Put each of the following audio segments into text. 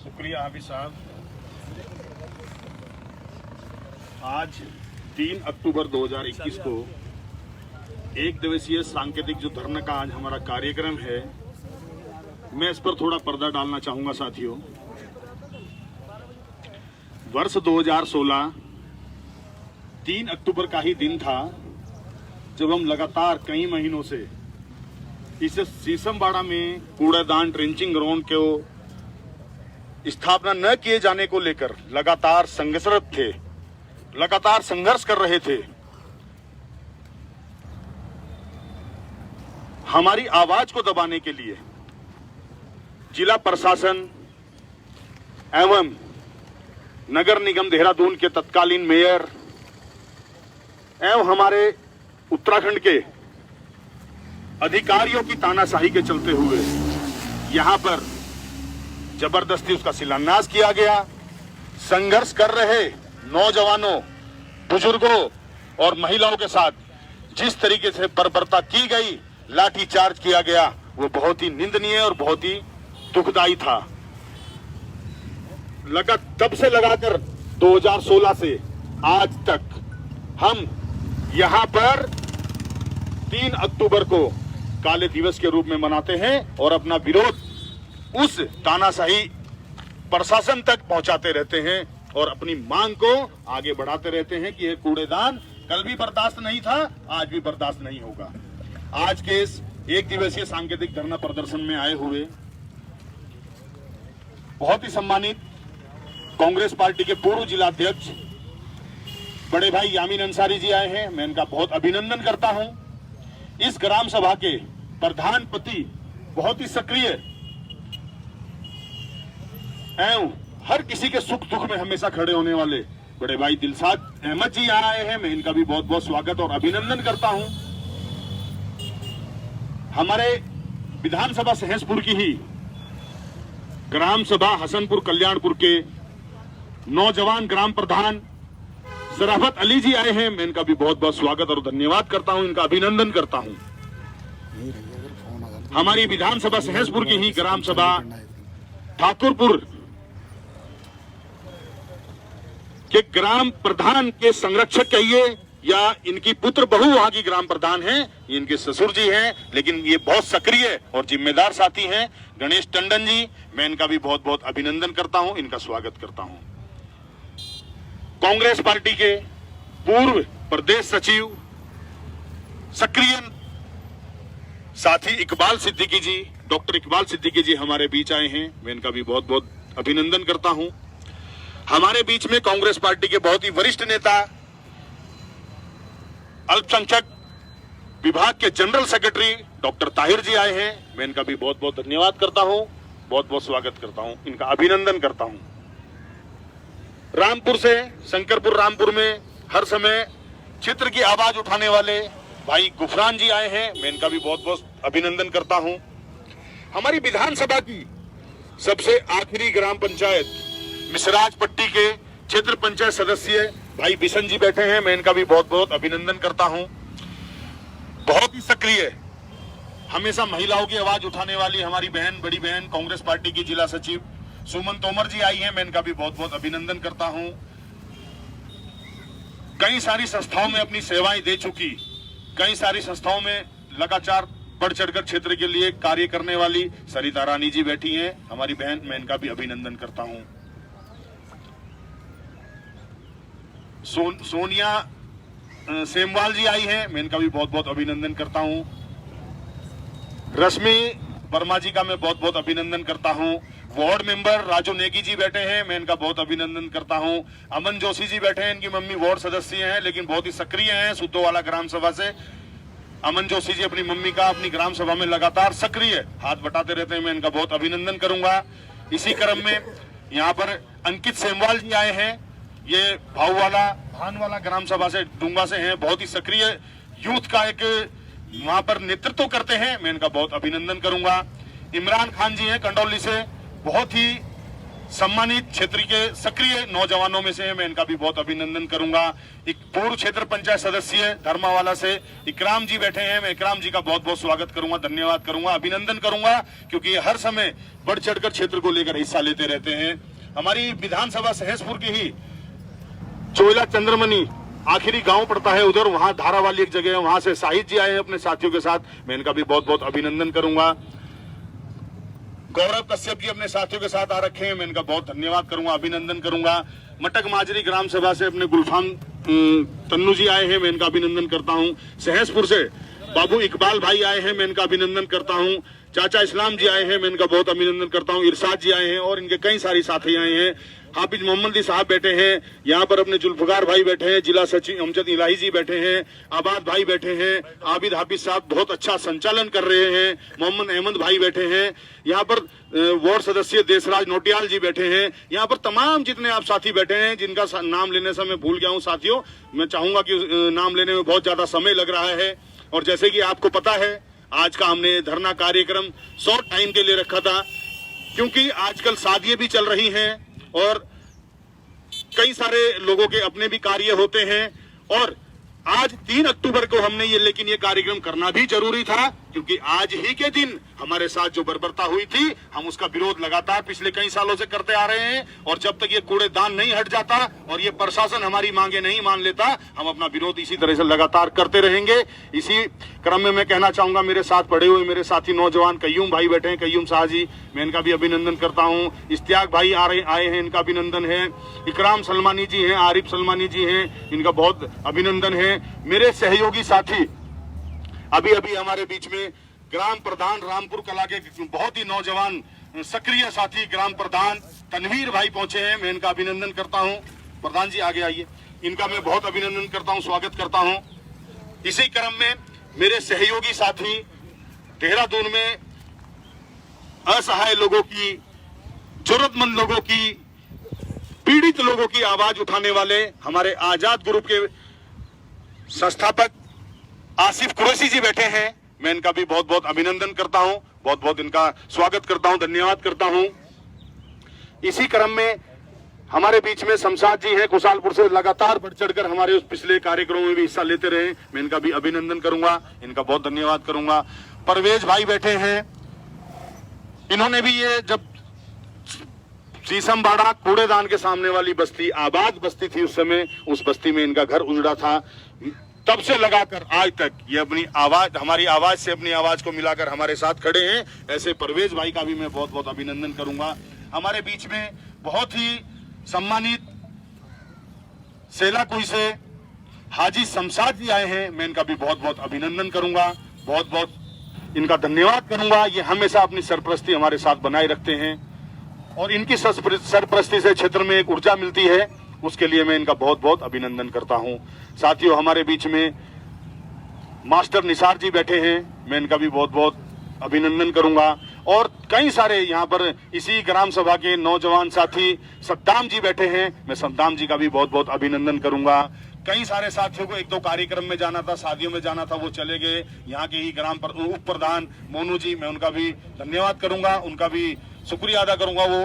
शुक्रिया हाफिज साहब। आज 3 अक्टूबर 2021 को एक दिवसीय सांकेतिक जो धरना का आज हमारा कार्यक्रम है, मैं इस पर थोड़ा पर्दा डालना चाहूंगा साथियों। वर्ष 2016 3 अक्टूबर का ही दिन था जब हम लगातार कई महीनों से इस शीशमबाड़ा में कूड़ेदान ट्रेंचिंग ग्राउंड को स्थापना न किए जाने को लेकर लगातार संघर्षरत थे, लगातार संघर्ष कर रहे थे। हमारी आवाज को दबाने के लिए जिला प्रशासन एवं नगर निगम देहरादून के तत्कालीन मेयर एवं हमारे उत्तराखंड के अधिकारियों की तानाशाही के चलते हुए यहां पर जबरदस्ती उसका शिलान्यास किया गया। संघर्ष कर रहे नौजवानों, बुजुर्गों और महिलाओं के साथ जिस तरीके से बर्बरता की गई, लाठीचार्ज किया गया, वो बहुत ही निंदनीय और बहुत ही दुखदायी था। तब से लगाकर 2016 से आज तक हम यहां पर 3 अक्टूबर को काले दिवस के रूप में मनाते हैं और अपना विरोध उस तानाशाही प्रशासन तक पहुंचाते रहते हैं और अपनी मांग को आगे बढ़ाते रहते हैं कि यह कूड़ेदान कल भी बर्दाश्त नहीं था, आज भी बर्दाश्त नहीं होगा। आज के इस एक दिवसीय सांकेतिक धरना प्रदर्शन में आए हुए बहुत ही सम्मानित कांग्रेस पार्टी के पूर्व जिला अध्यक्ष बड़े भाई यामीन अंसारी जी आए हैं, मैं इनका बहुत अभिनंदन करता हूं। इस ग्राम सभा के प्रधान पति बहुत ही सक्रिय एवं हर किसी के सुख दुख में हमेशा खड़े होने वाले बड़े भाई दिलशाद अहमद जी यहाँ आए हैं, मैं इनका भी बहुत बहुत स्वागत और अभिनंदन करता हूं। हमारे विधानसभा सहसपुर की ही ग्राम सभा हसनपुर कल्याणपुर के नौजवान ग्राम प्रधान शराफत अली जी आए हैं, मैं इनका भी बहुत बहुत स्वागत और धन्यवाद करता हूं, इनका अभिनंदन करता हूं। हमारी विधानसभा सहसपुर की ही ग्राम सभा ठाकुरपुर के ग्राम प्रधान के संरक्षक कहिए या इनकी पुत्र बहू वहां की ग्राम प्रधान हैं, इनके ससुर जी हैं, लेकिन ये बहुत सक्रिय और जिम्मेदार साथी हैं, गणेश टंडन जी, मैं इनका भी बहुत बहुत अभिनंदन करता हूं, इनका स्वागत करता हूं। कांग्रेस पार्टी के पूर्व प्रदेश सचिव सक्रिय साथी इकबाल सिद्दीकी जी, डॉक्टर इकबाल सिद्दीकी जी हमारे बीच आए हैं, मैं इनका भी बहुत बहुत अभिनंदन करता हूं। हमारे बीच में कांग्रेस पार्टी के बहुत ही वरिष्ठ नेता अल्पसंख्यक विभाग के जनरल सेक्रेटरी डॉक्टर ताहिर जी आए हैं, मैं इनका भी बहुत बहुत धन्यवाद करता हूं, बहुत बहुत स्वागत करता हूं, इनका अभिनंदन करता हूं। रामपुर से शंकरपुर रामपुर में हर समय चित्र की आवाज उठाने वाले भाई गुफरान जी आए हैं, मैं इनका भी बहुत बहुत अभिनंदन करता हूं। हमारी विधानसभा की सबसे आखिरी ग्राम पंचायत मिसराज पट्टी के क्षेत्र पंचायत सदस्य भाई बिशन जी बैठे हैं, मैं इनका भी बहुत बहुत अभिनंदन करता हूं। बहुत ही सक्रिय, हमेशा महिलाओं की आवाज उठाने वाली हमारी बहन, बड़ी बहन कांग्रेस पार्टी की जिला सचिव सुमन तोमर जी आई हैं, मैं इनका भी बहुत बहुत अभिनंदन करता हूं। कई सारी संस्थाओं में अपनी सेवाएं दे चुकी, कई सारी संस्थाओं में लगातार बढ़ चढ़कर क्षेत्र के लिए कार्य करने वाली सरिता रानी जी बैठी हैं, हमारी बहन, मैं इनका भी अभिनंदन करता हूं। सोनिया सेमवाल जी आई हैं, मैं इनका भी बहुत बहुत अभिनंदन करता हूं। रश्मि वर्मा जी का मैं बहुत बहुत अभिनंदन करता हूं। वार्ड मेंबर राजू नेगी जी बैठे हैं, मैं इनका बहुत अभिनंदन करता हूं। अमन जोशी जी बैठे हैं, इनकी मम्मी वार्ड सदस्य हैं लेकिन बहुत ही सक्रिय हैं सुतोवाला ग्राम सभा से। अमन जोशी जी अपनी मम्मी का अपनी ग्राम सभा में लगातार सक्रिय हाथ बटाते रहते हैं, मैं इनका बहुत अभिनंदन करूंगा। इसी क्रम में यहाँ पर अंकित सेमवाल जी आए हैं, ये भाऊवाला भानवाला ग्राम सभा से डूंगा से हैं, बहुत ही सक्रिय यूथ का एक वहां पर नेतृत्व करते हैं, मैं इनका बहुत अभिनंदन करूंगा। इमरान खान जी हैं कंडौली से, बहुत ही सम्मानित क्षेत्र के सक्रिय नौजवानों में से हैं, मैं इनका भी बहुत अभिनंदन करूंगा। एक पूर्व क्षेत्र पंचायत सदस्य धर्मावाला से इकराम जी बैठे हैं, मैं इकराम जी का बहुत बहुत स्वागत करूंगा, धन्यवाद करूंगा, अभिनंदन करूंगा, क्योंकि ये हर समय बढ़ चढ़कर क्षेत्र को लेकर हिस्सा लेते रहते हैं। हमारी विधानसभा सहसपुर की ही चोइला चंद्रमणि आखिरी गांव पड़ता है उधर, वहां धारा वाली एक जगह है, वहां से साहिद जी आए हैं अपने साथियों के साथ, मैं इनका भी बहुत बहुत अभिनंदन करूंगा। गौरव कश्यप जी अपने साथियों के साथ आ रखे हैं, मैं इनका बहुत धन्यवाद करूंगा, अभिनंदन करूंगा। मटक माजरी ग्राम सभा से अपने गुलफाम तन्नू जी आए हैं, मैं इनका अभिनंदन करता हूं। सहसपुर से बाबू इकबाल भाई आए हैं, मैं इनका अभिनंदन करता हूं। चाचा इस्लाम जी आए हैं, मैं इनका बहुत अभिनंदन करता हूं। इरशाद जी आए हैं और इनके कई सारे साथी आए हैं। हाफिज मोहम्मद साहब बैठे हैं, यहाँ पर अपने जुल्फकार भाई बैठे हैं, जिला सचिव अमजद इलाही जी बैठे हैं, आबाद भाई बैठे हैं, आबिद हाफिज साहब बहुत अच्छा संचालन कर रहे हैं, मोहम्मद अहमद भाई बैठे हैं, यहाँ पर वार्ड सदस्य देशराज नोटियाल जी बैठे हैं, यहाँ पर तमाम जितने आप साथी बैठे हैं जिनका नाम लेने से मैं भूल गया हूँ साथियों, मैं चाहूंगा कि नाम लेने में बहुत ज्यादा समय लग रहा है। और जैसे कि आपको पता है, आज का हमने धरना कार्यक्रम शॉर्ट टाइम के लिए रखा था, क्योंकि आजकल शादियां भी चल रही हैं और कई सारे लोगों के अपने भी कार्य होते हैं। और आज 3 अक्टूबर को हमने ये कार्यक्रम करना भी जरूरी था, क्योंकि आज ही के दिन हमारे साथ जो बर्बरता हुई थी, हम उसका विरोध लगातार पिछले कई सालों से करते आ रहे हैं। और जब तक ये कूड़ेदान नहीं हट जाता और ये प्रशासन हमारी मांगे नहीं मान लेता, हम अपना विरोध इसी तरह से लगातार करते रहेंगे। इसी क्रम में मैं कहना चाहूंगा, मेरे साथ पढ़े हुए मेरे साथी नौजवान कय्यूम भाई बैठे हैं, कय्यूम शाह जी, मैं इनका भी अभिनंदन करता हूँ। इश्तियाक भाई आए हैं, इनका अभिनंदन है। इकराम सलमानी जी हैं, आरिफ सलमानी जी हैं, इनका बहुत अभिनंदन है। मेरे सहयोगी साथी अभी अभी हमारे बीच में ग्राम प्रधान रामपुर कला के बहुत ही नौजवान सक्रिय साथी ग्राम प्रधान तनवीर भाई पहुंचे हैं, मैं इनका अभिनंदन करता हूं। प्रधान जी आगे आइए, इनका मैं बहुत अभिनंदन करता हूं, स्वागत करता हूं। इसी क्रम में मेरे सहयोगी साथी देहरादून में असहाय लोगों की, जरूरतमंद लोगों की, पीड़ित लोगों की आवाज उठाने वाले हमारे आजाद ग्रुप के संस्थापक आसिफ कुरैशी जी बैठे हैं, मैं इनका भी बहुत बहुत अभिनंदन करता हूं, बहुत बहुत इनका स्वागत करता हूं, धन्यवाद करता हूं। इसी क्रम में हमारे बीच में शमशाद जी हैं, खुशालपुर से, लगातार बढ़ चढ़कर हमारे उस पिछले कार्यक्रमों में भी हिस्सा लेते रहे, मैं इनका भी अभिनंदन करूंगा, इनका बहुत धन्यवाद करूंगा। परवेज भाई बैठे हैं, इन्होंने भी ये जब शीशमबाड़ा कूड़ेदान के सामने वाली बस्ती आबाद बस्ती थी, उस समय उस बस्ती में इनका घर उजड़ा था, तब से लगाकर आज तक ये अपनी आवाज, हमारी आवाज से अपनी आवाज को मिलाकर हमारे साथ खड़े हैं। ऐसे परवेज भाई का भी मैं बहुत बहुत अभिनंदन करूंगा। हमारे बीच में बहुत ही सम्मानित सेलाकुई से हाजी शमशाद जी आए हैं, मैं इनका भी बहुत बहुत अभिनंदन करूंगा, बहुत बहुत इनका धन्यवाद करूंगा। ये हमेशा अपनी सरपरस्ती हमारे साथ बनाए रखते हैं और इनकी सरपरस्ती से क्षेत्र में एक ऊर्जा मिलती है, उसके लिए मैं इनका बहुत बहुत अभिनंदन करता हूं। साथियों, हमारे बीच में मास्टर निसार जी बैठे हैं, मैं इनका भी बहुत बहुत अभिनंदन करूंगा। और कई सारे यहाँ पर इसी ग्राम सभा के नौजवान साथी सद्दाम जी बैठे हैं, मैं सद्दाम जी का भी बहुत बहुत अभिनंदन करूंगा। कई सारे साथियों को 1-2 कार्यक्रम में जाना था, शादियों में जाना था, वो चले गए। यहाँ के ही ग्राम उप प्रधान मोनू जी, मैं उनका भी धन्यवाद करूंगा, उनका भी शुक्रिया अदा करूंगा। वो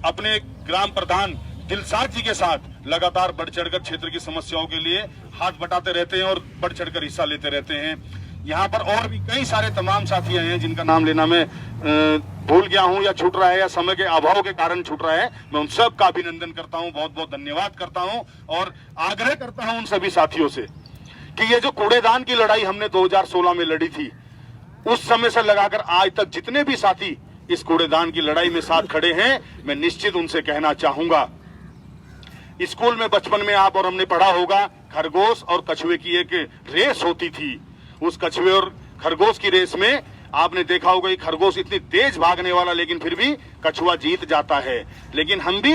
अपने ग्राम प्रधान दिलशाद जी के साथ लगातार बढ़ चढ़कर क्षेत्र की समस्याओं के लिए हाथ बटाते रहते हैं और बढ़ चढ़कर हिस्सा लेते रहते हैं। यहाँ पर और भी कई सारे तमाम साथी आए हैं जिनका नाम लेना मैं भूल गया हूँ या छूट रहा है या समय के अभाव के कारण छूट रहा है, मैं उन सब का अभिनंदन करता हूँ, बहुत बहुत धन्यवाद करता हूँ। और आग्रह करता हूँ उन सभी साथियों से कि ये जो कूड़ेदान की लड़ाई हमने 2016 में लड़ी थी, उस समय से लगाकर आज तक जितने भी साथी इस कूड़ेदान की लड़ाई में साथ खड़े हैं, मैं निश्चित उनसे कहना चाहूंगा, स्कूल में बचपन में आप और हमने पढ़ा होगा, खरगोश और कछुए की एक रेस होती थी। उस कछुए और खरगोश की रेस में आपने देखा होगा कि खरगोश इतनी तेज भागने वाला, लेकिन फिर भी कछुआ जीत जाता है। लेकिन हम भी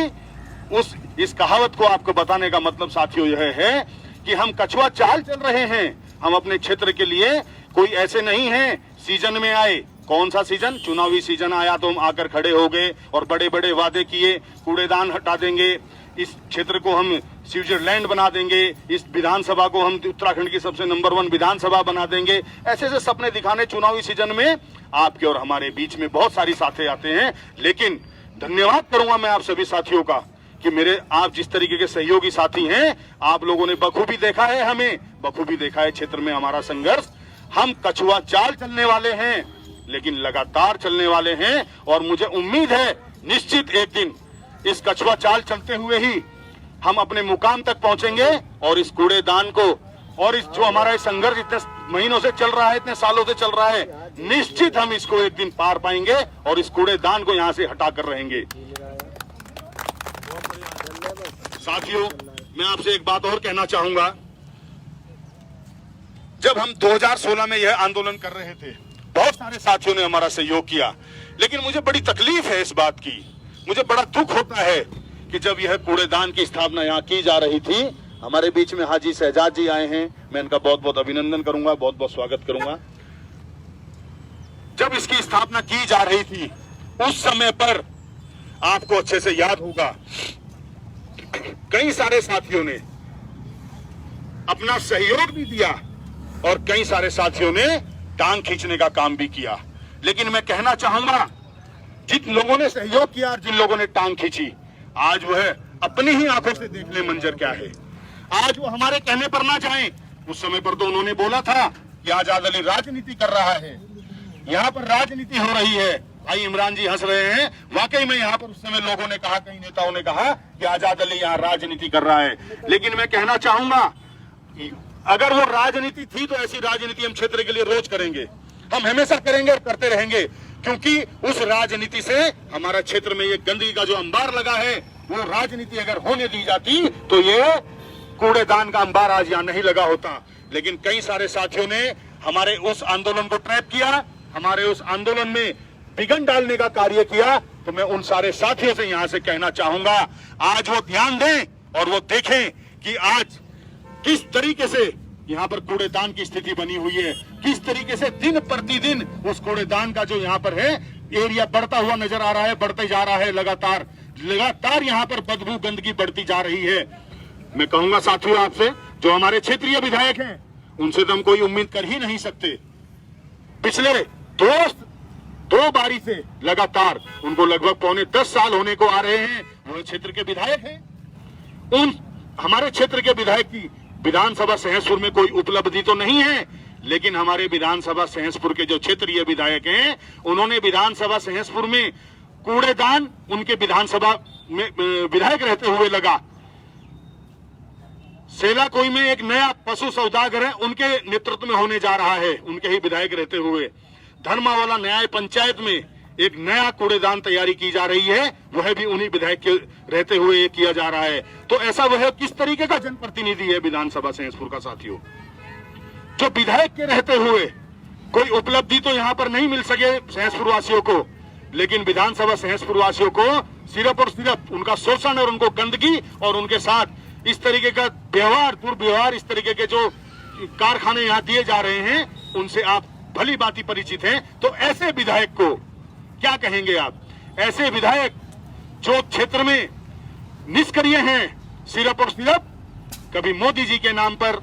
इस कहावत को आपको बताने का मतलब साथियों यह है कि हम कछुआ चाल चल रहे हैं। हम अपने क्षेत्र के लिए कोई ऐसे नहीं है सीजन में आए। कौन सा सीजन? चुनावी सीजन आया तो हम आकर खड़े हो गए और बड़े बड़े वादे किए, कूड़ेदान हटा देंगे, इस क्षेत्र को हम स्विट्जरलैंड बना देंगे, इस विधानसभा को हम उत्तराखंड की सबसे नंबर 1 विधानसभा बना देंगे। ऐसे ऐसे सपने दिखाने चुनावी सीजन में आपके और हमारे बीच में बहुत सारी साथी आते हैं। लेकिन धन्यवाद करूंगा मैं आप सभी साथियों का कि मेरे आप जिस तरीके के सहयोगी साथी हैं, आप लोगों ने बखूबी देखा है, हमें बखूबी देखा है क्षेत्र में हमारा संघर्ष। हम कछुआ चाल चलने वाले हैं, लेकिन लगातार चलने वाले हैं, और मुझे उम्मीद है निश्चित एक दिन इस कछुआ चाल चलते हुए ही हम अपने मुकाम तक पहुंचेंगे, और इस कूड़ेदान को और इस जो हमारा संघर्ष इतने महीनों से चल रहा है, इतने सालों से चल रहा है, निश्चित हम इसको एक दिन पार पाएंगे और इस कूड़ेदान को यहां से हटाकर रहेंगे। साथियों, मैं आपसे एक बात और कहना चाहूंगा। जब हम 2016 में यह आंदोलन कर रहे थे, बहुत सारे साथियों ने हमारा सहयोग किया, लेकिन मुझे बड़ी तकलीफ है इस बात की, मुझे बड़ा दुख होता है कि जब यह कूड़ेदान की स्थापना यहाँ की जा रही थी, हमारे बीच में हाजी शहजाद जी आए हैं, मैं इनका बहुत बहुत अभिनंदन करूंगा, बहुत बहुत स्वागत करूंगा। जब इसकी स्थापना की जा रही थी, उस समय पर आपको अच्छे से याद होगा, कई सारे साथियों ने अपना सहयोग भी दिया और कई सारे साथियों ने टांग खींचने का काम भी किया। लेकिन मैं कहना चाहूंगा, जिन लोगों ने सहयोग किया और जिन लोगों ने टांग खींची, आज वह अपनी ही आंखों से देख ले मंजर क्या है। आज वो हमारे कहने पर ना जाएं। उस समय पर तो उन्होंने बोला था कि आजाद अली राजनीति कर रहा है, यहाँ पर राजनीति हो रही है। भाई इमरान जी हंस रहे हैं, वाकई में यहाँ पर उस समय लोगों ने कहा, कई नेताओं ने कहा कि आजाद अली यहाँ राजनीति कर रहा है। लेकिन मैं कहना चाहूंगा, अगर वो राजनीति थी तो ऐसी राजनीति हम क्षेत्र के लिए रोज करेंगे, हम हमेशा करेंगे और करते रहेंगे, क्योंकि उस राजनीति से हमारा क्षेत्र में ये गंदगी का जो अंबार लगा है, वो राजनीति अगर होने दी जाती तो ये कूड़ेदान का अंबार आज यहाँ नहीं लगा होता। लेकिन कई सारे साथियों ने हमारे उस आंदोलन को ट्रैप किया, हमारे उस आंदोलन में विघन डालने का कार्य किया। तो मैं उन सारे साथियों से यहाँ से कहना चाहूंगा, आज वो ध्यान दें और वो देखें कि आज किस तरीके से यहाँ पर कूड़ेदान की स्थिति बनी हुई है, किस तरीके से दिन प्रतिदिन उस कूड़ेदान का जो यहाँ पर है एरिया बढ़ता हुआ नजर आ रहा है, बढ़ते जा रहा है, लगातार यहाँ पर बदबू गंदगी बढ़ती जा रही है। मैं कहूंगा साथियों आपसे, जो हमारे क्षेत्रीय विधायक हैं, उनसे तो हम कोई उम्मीद कर ही नहीं सकते। पिछले दो बारी से लगातार, उनको लगभग पौने 10 साल होने को आ रहे हैं, वो क्षेत्र के विधायक हैं। उन हमारे क्षेत्र के विधायक की विधानसभा सहसपुर में कोई उपलब्धि तो नहीं है, लेकिन हमारे विधानसभा सहसपुर के जो क्षेत्रीय विधायक हैं, उन्होंने विधानसभा सहसपुर में कूड़ेदान उनके विधानसभा में विधायक रहते हुए लगा। सेलाकोई में एक नया पशु सौदागर है, उनके नेतृत्व में होने जा रहा है, उनके ही विधायक रहते हुए। धर्मावाला न्याय पंचायत में एक नया कूड़ेदान तैयारी की जा रही है, वह भी उन्हीं विधायक के रहते हुए किया जा रहा है। तो ऐसा वह किस तरीके का जनप्रतिनिधि है विधानसभा सहसपुर का साथियों, जो विधायक के रहते हुए कोई उपलब्धि तो यहाँ पर नहीं मिल सके सहसपुर वासियों को, लेकिन विधानसभा सहसपुर वासियों को सिर्फ और सिर्फ उनका शोषण और उनको गंदगी और उनके साथ इस तरीके का व्यवहार, दुर्व्यवहार, इस तरीके के जो कारखाने यहाँ दिए जा रहे हैं, उनसे आप भली भांति परिचित हैं। तो ऐसे विधायक को क्या कहेंगे आप? ऐसे विधायक जो क्षेत्र में निष्क्रिय हैं, सिर्फ और सिर्फ कभी मोदी जी के नाम पर,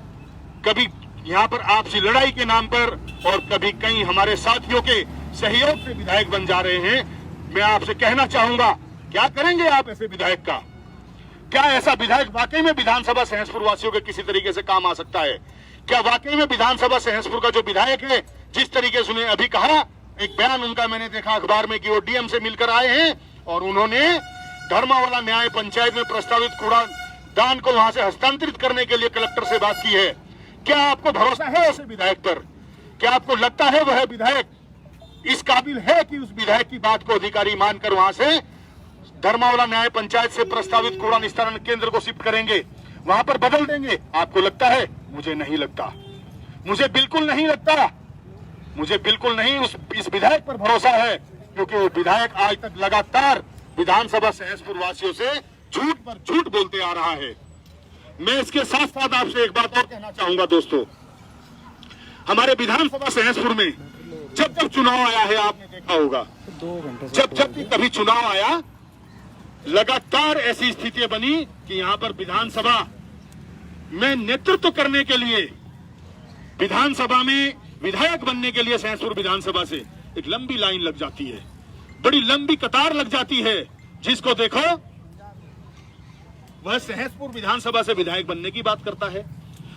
कभी यहाँ पर आपसी लड़ाई के नाम पर, और कभी कई हमारे साथियों के सहयोग से विधायक बन जा रहे हैं। मैं आपसे कहना चाहूंगा, क्या करेंगे आप ऐसे विधायक का? क्या ऐसा विधायक वाकई में विधानसभा सहसपुर वासियों के किसी तरीके से काम आ सकता है? क्या वाकई में विधानसभा सहसपुर का जो विधायक है, जिस तरीके से उन्हें अभी कहा, एक बयान उनका मैंने देखा अखबार में कि वो डीएम से मिलकर आए हैं और उन्होंने धर्मावाला न्याय पंचायत में प्रस्तावित कूड़ादान को वहां से हस्तांतरित करने के लिए कलेक्टर से बात की है। क्या आपको भरोसा है ऐसे विधायक पर? क्या आपको लगता है वह विधायक इस काबिल है कि उस विधायक की बात को अधिकारी मानकर वहां से धर्मावाला न्याय पंचायत से प्रस्तावित कूड़ा निस्तारण केंद्र को शिफ्ट करेंगे, वहां पर बदल देंगे? आपको लगता है? मुझे नहीं लगता, मुझे बिल्कुल नहीं लगता, मुझे बिल्कुल नहीं इस विधायक पर भरोसा है, क्योंकि वो विधायक आज तक लगातार विधानसभा सहसपुर वासियों से झूठ पर झूठ बोलते आ रहा है। मैं इसके साथ साथ आपसे एक बात और कहना चाहूंगा दोस्तों, हमारे विधानसभा सहसपुर में जब जब चुनाव आया है, आपने देखा होगा, जब भी कभी चुनाव आया, लगातार ऐसी स्थिति बनी कि यहाँ पर विधानसभा में नेतृत्व करने के लिए, विधानसभा में विधायक बनने के लिए सहसपुर विधानसभा से एक लंबी लाइन लग जाती है, बड़ी लंबी कतार लग जाती है। जिसको देखो वह सहसपुर विधानसभा से विधायक बनने की बात करता है,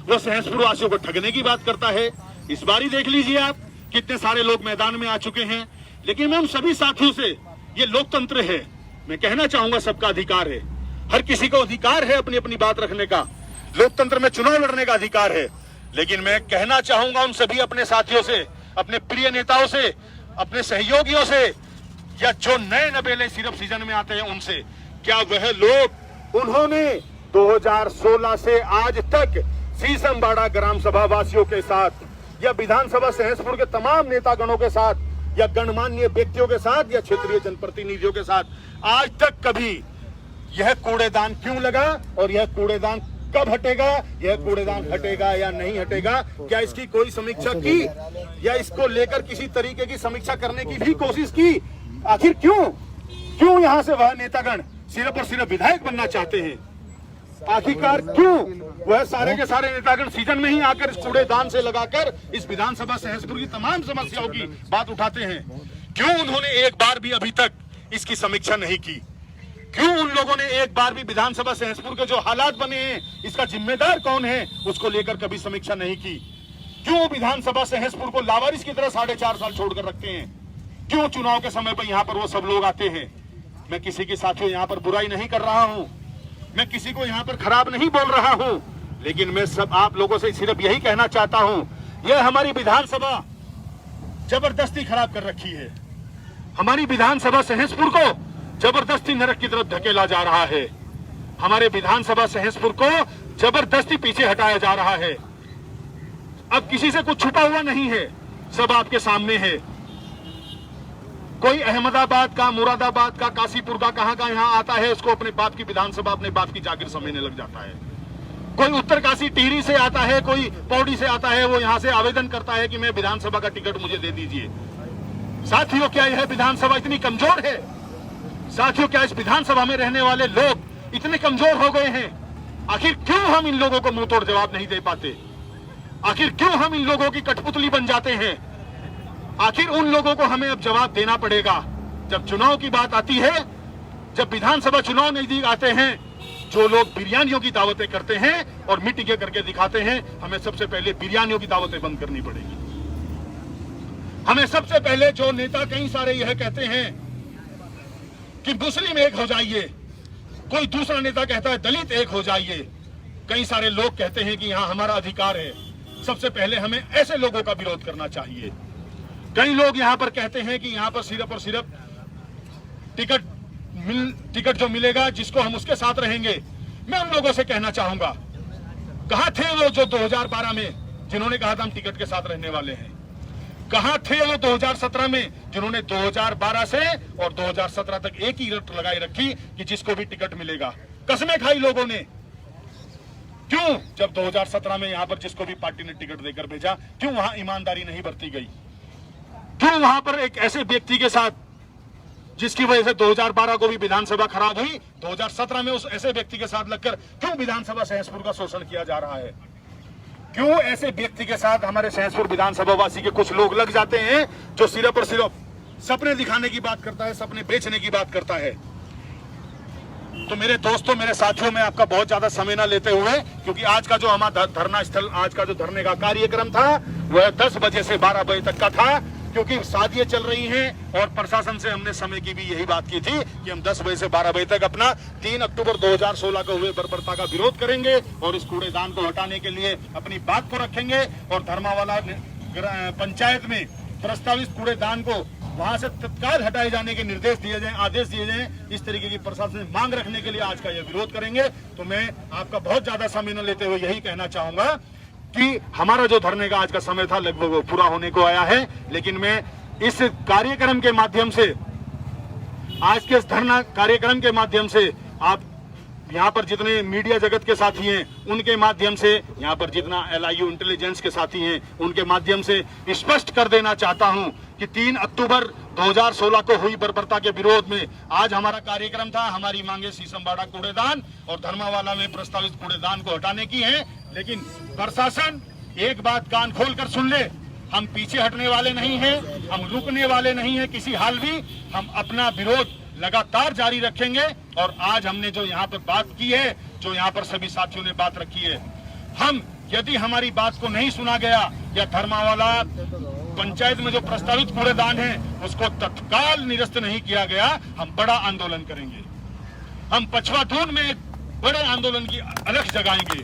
वह सहसपुर वासियों को ठगने की बात करता है। इस बारी देख लीजिए आप कितने सारे लोग मैदान में आ चुके हैं। लेकिन मैं उन सभी साथियों से, ये लोकतंत्र है, मैं कहना चाहूंगा सबका अधिकार है, हर किसी को अधिकार है अपनी अपनी बात रखने का, लोकतंत्र में चुनाव लड़ने का अधिकार है। लेकिन मैं कहना चाहूंगा उन सभी अपने साथियों से, अपने प्रिय नेताओं से, अपने सहयोगियों से, या जो नए नबेले सिर्फ सीजन में आते हैं उनसे, क्या वह लोग उन्होंने 2016 से आज तक सीसमबाड़ा ग्राम सभा वासियों के साथ या विधानसभा सहसपुर के तमाम नेतागणों के साथ या गणमान्य व्यक्तियों के साथ या क्षेत्रीय जनप्रतिनिधियों के साथ आज तक कभी यह कूड़ेदान क्यों लगा और यह कूड़ेदान कब हटेगा, यह कूड़ेदान हटेगा या नहीं हटेगा, क्या इसकी कोई समीक्षा की या इसको लेकर किसी तरीके की समीक्षा करने की भी कोशिश की? आखिर क्यों यहां से वह नेतागण सिर्फ और सिर्फ विधायक बनना चाहते हैं? आखिरकार क्यों वह सारे के सारे नेतागण सीजन में ही आकर इस कूड़ेदान से लगाकर इस विधानसभा सहसपुर की तमाम समस्याओं की बात उठाते हैं? क्यों उन्होंने एक बार भी अभी तक इसकी समीक्षा नहीं की? क्यों उन लोगों ने एक बार भी विधानसभा सहसपुर के जो हालात बने हैं, इसका जिम्मेदार कौन है, उसको लेकर कभी समीक्षा नहीं की? क्यों विधानसभा सहसपुर को लावारिस की तरह 4.5 साल छोड़कर रखते हैं? क्यों चुनाव के समय पर यहाँ पर वो सब लोग आते हैं? मैं किसी के साथियों यहाँ पर बुराई नहीं कर रहा हूँ, मैं किसी को यहाँ पर खराब नहीं बोल रहा हूँ, लेकिन मैं सब आप लोगों से सिर्फ यही कहना चाहता हूँ, यह हमारी विधानसभा जबरदस्ती खराब कर रखी है। हमारी विधानसभा सहसपुर को जबरदस्ती नरक की तरफ धकेला जा रहा है। हमारे विधानसभा सहसपुर को जबरदस्ती पीछे हटाया जा रहा है। अब किसी से कुछ छुपा हुआ नहीं है, सब आपके सामने है। कोई अहमदाबाद का, मुरादाबाद का, काशीपुर का, कहां का यहाँ आता है, उसको अपने बाप की विधानसभा, अपने बाप की जागीर समझने लग जाता है। कोई उत्तरकाशी टिहरी से आता है, कोई पौड़ी से आता है, वो यहाँ से आवेदन करता है कि मैं विधानसभा का टिकट मुझे दे दीजिए। साथियों, क्या यह विधानसभा इतनी कमजोर है? साथियों, क्या इस विधानसभा में रहने वाले लोग इतने कमजोर हो गए हैं? आखिर क्यों हम इन लोगों को मुंह तोड़ जवाब नहीं दे पाते? आखिर क्यों हम इन लोगों की कठपुतली बन जाते हैं? आखिर उन लोगों को हमें अब जवाब देना पड़ेगा। जब चुनाव की बात आती है, जब विधानसभा चुनाव नजदीक आते हैं, जो लोग बिरयानियों की दावतें करते हैं और मीटिंगें करके दिखाते हैं, हमें सबसे पहले बिरयानियों की दावतें बंद करनी पड़ेगी। हमें सबसे पहले जो नेता कई सारे यह कहते हैं कि मुस्लिम एक हो जाइए, कोई दूसरा नेता कहता है दलित एक हो जाइए, कई सारे लोग कहते हैं कि यहाँ हमारा अधिकार है, सबसे पहले हमें ऐसे लोगों का विरोध करना चाहिए। कई लोग यहाँ पर कहते हैं कि यहाँ पर सिर्फ और सिर्फ टिकट जो मिलेगा जिसको हम उसके साथ रहेंगे। मैं उन लोगों से कहना चाहूंगा, कहां थे वो जो 2012 में जिन्होंने कहा था हम टिकट के साथ रहने वाले हैं? कहां थे वो 2017 में जिन्होंने 2012 से और 2017 तक एक ही रट लगाई रखी कि जिसको भी टिकट मिलेगा? कसमें खाई लोगों ने। क्यों जब 2017 में यहां पर जिसको भी पार्टी ने टिकट देकर भेजा, क्यों वहां ईमानदारी नहीं बरती गई? क्यों वहां पर एक ऐसे व्यक्ति के साथ जिसकी वजह से 2012 को भी विधानसभा खराब हुई, 2017 में उस ऐसे व्यक्ति के साथ लगकर क्यों विधानसभा सहसपुर का शोषण किया जा रहा है? क्यों ऐसे व्यक्ति के साथ हमारे सहसपुर विधानसभा वासी के कुछ लोग लग जाते हैं जो सिर्फ और सिर्फ सपने दिखाने की बात करता है, सपने बेचने की बात करता है? तो मेरे दोस्तों, मेरे साथियों, में आपका बहुत ज्यादा समय न लेते हुए, क्योंकि आज का जो हमारा धरना स्थल, आज का जो धरने का कार्यक्रम था वह 10 बजे से 12 बजे तक का था, क्योंकि शादियां चल रही हैं और प्रशासन से हमने समय की भी यही बात की थी कि हम 10 बजे से 12 बजे तक अपना 3 अक्टूबर 2016 को हुए बर्बरता का विरोध करेंगे और इस कूड़ेदान को हटाने के लिए अपनी बात को रखेंगे और धर्मावाला पंचायत में प्रस्तावित कूड़ेदान को वहां से तत्काल हटाए जाने के निर्देश दिए जाएं, आदेश दिए जाएं। इस तरीके की प्रशासन से मांग रखने के लिए आज का यह विरोध करेंगे। तो मैं आपका बहुत ज्यादा समय न लेते हुए यही कहना चाहूंगा कि हमारा जो धरने का आज का समय था लगभग पूरा होने को आया है, लेकिन मैं इस कार्यक्रम के माध्यम से, आज के इस धरना कार्यक्रम के माध्यम से, आप यहाँ पर जितने मीडिया जगत के साथी हैं उनके माध्यम से, यहाँ पर जितना LIU इंटेलिजेंस के साथी हैं उनके माध्यम से स्पष्ट कर देना चाहता हूँ कि 3 अक्टूबर 2016 को हुई बर्बरता के विरोध में आज हमारा कार्यक्रम था। हमारी मांगे सीसमबाड़ा कूड़ेदान और धर्मावाला में प्रस्तावित कूड़ेदान को हटाने की है। लेकिन प्रशासन एक बात कान खोल कर सुन ले, हम पीछे हटने वाले नहीं हैं, हम रुकने वाले नहीं हैं किसी हाल भी। हम अपना विरोध लगातार जारी रखेंगे। और आज हमने जो यहाँ पर बात की है, जो यहाँ पर सभी साथियों ने बात रखी है, हम यदि हमारी बात को नहीं सुना गया या धर्मावाला पंचायत में जो प्रस्तावित कूड़ेदान है उसको तत्काल निरस्त नहीं किया गया, हम बड़ा आंदोलन करेंगे। हम पछवाधून में एक बड़े आंदोलन की अलख जगाएंगे।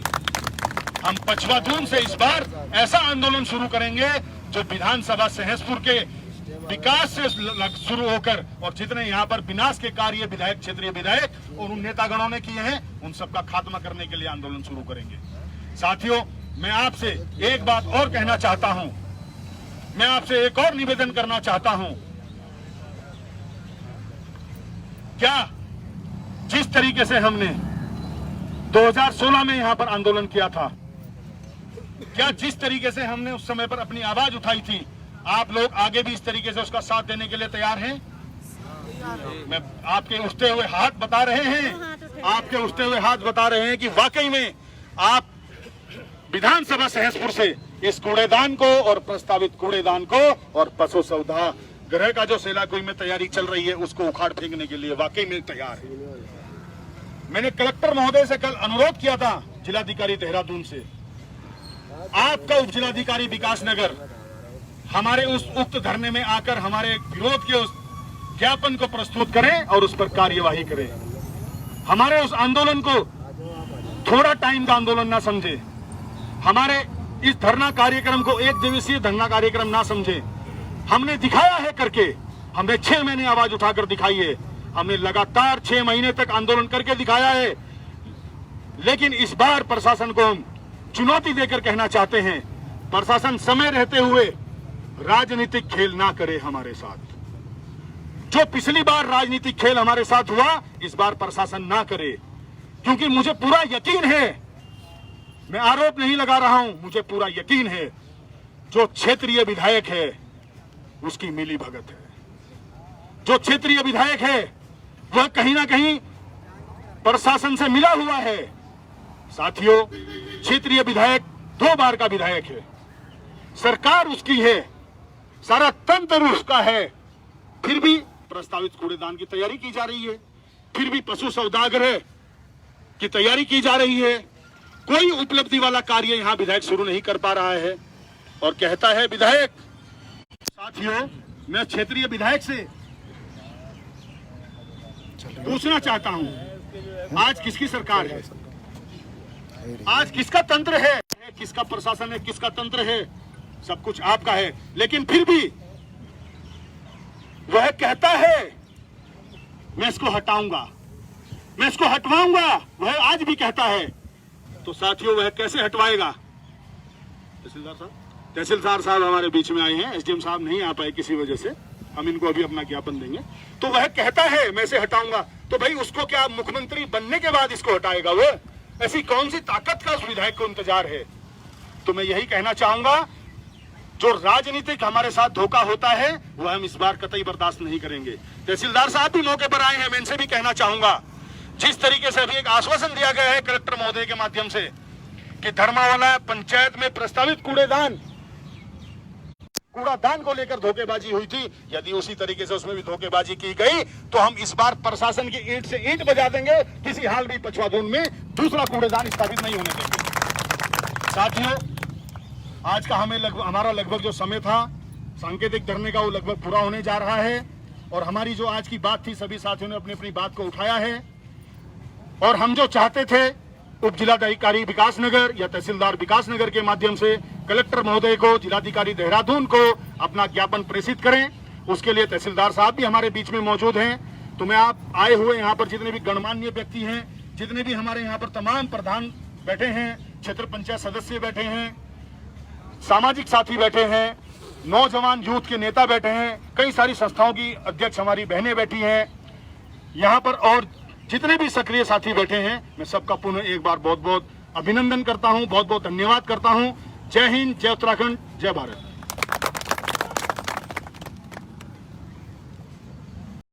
हम पछवाधून से इस बार ऐसा आंदोलन शुरू करेंगे जो विधानसभा सहसपुर के विकास से शुरू होकर और जितने यहाँ पर विनाश के कार्य विधायक, क्षेत्रीय विधायक और उन नेतागणों ने किए हैं, उन सबका खात्मा करने के लिए आंदोलन शुरू करेंगे। साथियों, मैं आपसे एक बात और कहना चाहता हूं, मैं आपसे एक और निवेदन करना चाहता हूं। क्या जिस तरीके से हमने 2016 में यहां पर आंदोलन किया था, क्या जिस तरीके से हमने उस समय पर अपनी आवाज उठाई थी, आप लोग आगे भी इस तरीके से उसका साथ देने के लिए तैयार हैं? मैं आपके उठते हुए हाथ बता रहे हैं, आपके उठते हुए हाथ बता रहे हैं कि वाकई में आप विधानसभा सहसपुर से इस कूड़ेदान को और प्रस्तावित कूड़ेदान को और पशु सौदा गृह का जो सेलाकुई में तैयारी चल रही है उसको उखाड़ फेंकने के लिए वाकई में तैयार है। मैंने कलेक्टर महोदय से कल अनुरोध किया था, जिलाधिकारी देहरादून से, आपका उप जिलाधिकारी विकास नगर हमारे उस उक्त धरने में आकर हमारे विरोध के उस ज्ञापन को प्रस्तुत करें और उस पर कार्यवाही करें। हमारे उस आंदोलन को थोड़ा टाइम का आंदोलन ना समझे, हमारे इस धरना कार्यक्रम को एक दिवसीय धरना कार्यक्रम ना समझे। हमने दिखाया है करके, हमने 6 महीने आवाज उठाकर दिखाई है, हमने लगातार 6 महीने तक आंदोलन करके दिखाया है। लेकिन इस बार प्रशासन को हम चुनौती देकर कहना चाहते हैं, प्रशासन समय रहते हुए राजनीतिक खेल ना करे हमारे साथ। जो पिछली बार राजनीतिक खेल हमारे साथ हुआ, इस बार प्रशासन ना करे, क्योंकि मुझे पूरा यकीन है, मैं आरोप नहीं लगा रहा हूं, मुझे पूरा यकीन है जो क्षेत्रीय विधायक है उसकी मिली भगत है। जो क्षेत्रीय विधायक है वह कहीं ना कहीं प्रशासन से मिला हुआ है। साथियों, क्षेत्रीय विधायक 2 बार का विधायक है, सरकार उसकी है, सारा तंत्र उसका है, फिर भी प्रस्तावित कूड़ेदान की तैयारी की जा रही है, फिर भी पशु सौदागृह की तैयारी की जा रही है। कोई उपलब्धि वाला कार्य यहां विधायक शुरू नहीं कर पा रहा है और कहता है विधायक। साथियों, मैं क्षेत्रीय विधायक से पूछना चाहता हूं, आज किसकी सरकार है? आज किसका तंत्र है? किसका प्रशासन है? किसका तंत्र है? सब कुछ आपका है, लेकिन फिर भी वह कहता है मैं इसको हटाऊंगा, मैं इसको हटवाऊंगा, वह आज भी कहता है। तो साथियों, वह कैसे हटवाएगा? तहसीलदार साहब हमारे बीच में आए हैं, एसडीएम साहब नहीं आ पाए किसी वजह से, हम इनको अभी अपना ज्ञापन देंगे। तो वह कहता है मैं इसे हटाऊंगा, तो भाई उसको क्या मुख्यमंत्री बनने के बाद इसको हटाएगा? वो ऐसी कौन सी ताकत का उस विधायक को इंतजार है? तो मैं यही कहना चाहूंगा, जो राजनीतिक हमारे साथ धोखा होता है वह हम इस बार कतई बर्दाश्त नहीं करेंगे। तहसीलदार साहब भी मौके पर आए हैं, मैं इनसे भी कहना चाहूंगा, जिस तरीके से अभी एक आश्वासन दिया गया है कलेक्टर महोदय के माध्यम से कि धर्मावाला पंचायत में प्रस्तावित कूड़ादान को लेकर धोखेबाजी हुई थी, यदि उसी तरीके से उसमें भी धोखेबाजी की गई तो हम इस बार प्रशासन की ईंट से ईंट बजा देंगे, किसी हाल भी पछवाधून में दूसरा कूड़ेदान स्थापित नहीं होने देंगे। साथियों, आज का हमारा लगभग जो समय था सांकेतिक धरने का, वो लगभग पूरा होने जा रहा है। और हमारी जो आज की बात थी, सभी साथियों ने अपनी अपनी बात को उठाया है। और हम जो चाहते थे, उप जिलाधिकारी विकास नगर या तहसीलदार विकास नगर के माध्यम से कलेक्टर महोदय को, जिलाधिकारी देहरादून को अपना ज्ञापन प्रेषित करें, उसके लिए तहसीलदार साहब भी हमारे बीच में मौजूद हैं। तो मैं आप आए हुए यहाँ पर जितने भी गणमान्य व्यक्ति हैं, जितने भी हमारे यहाँ पर तमाम प्रधान बैठे हैं, क्षेत्र पंचायत सदस्य बैठे हैं, सामाजिक साथी बैठे हैं, नौजवान यूथ के नेता बैठे हैं, कई सारी संस्थाओं की अध्यक्ष हमारी बहनें बैठी हैं यहाँ पर, और जितने भी सक्रिय साथी बैठे हैं, मैं सबका पुनः एक बार बहुत बहुत अभिनंदन करता हूं, बहुत बहुत धन्यवाद करता हूं। जय हिंद, जय उत्तराखंड, जय भारत।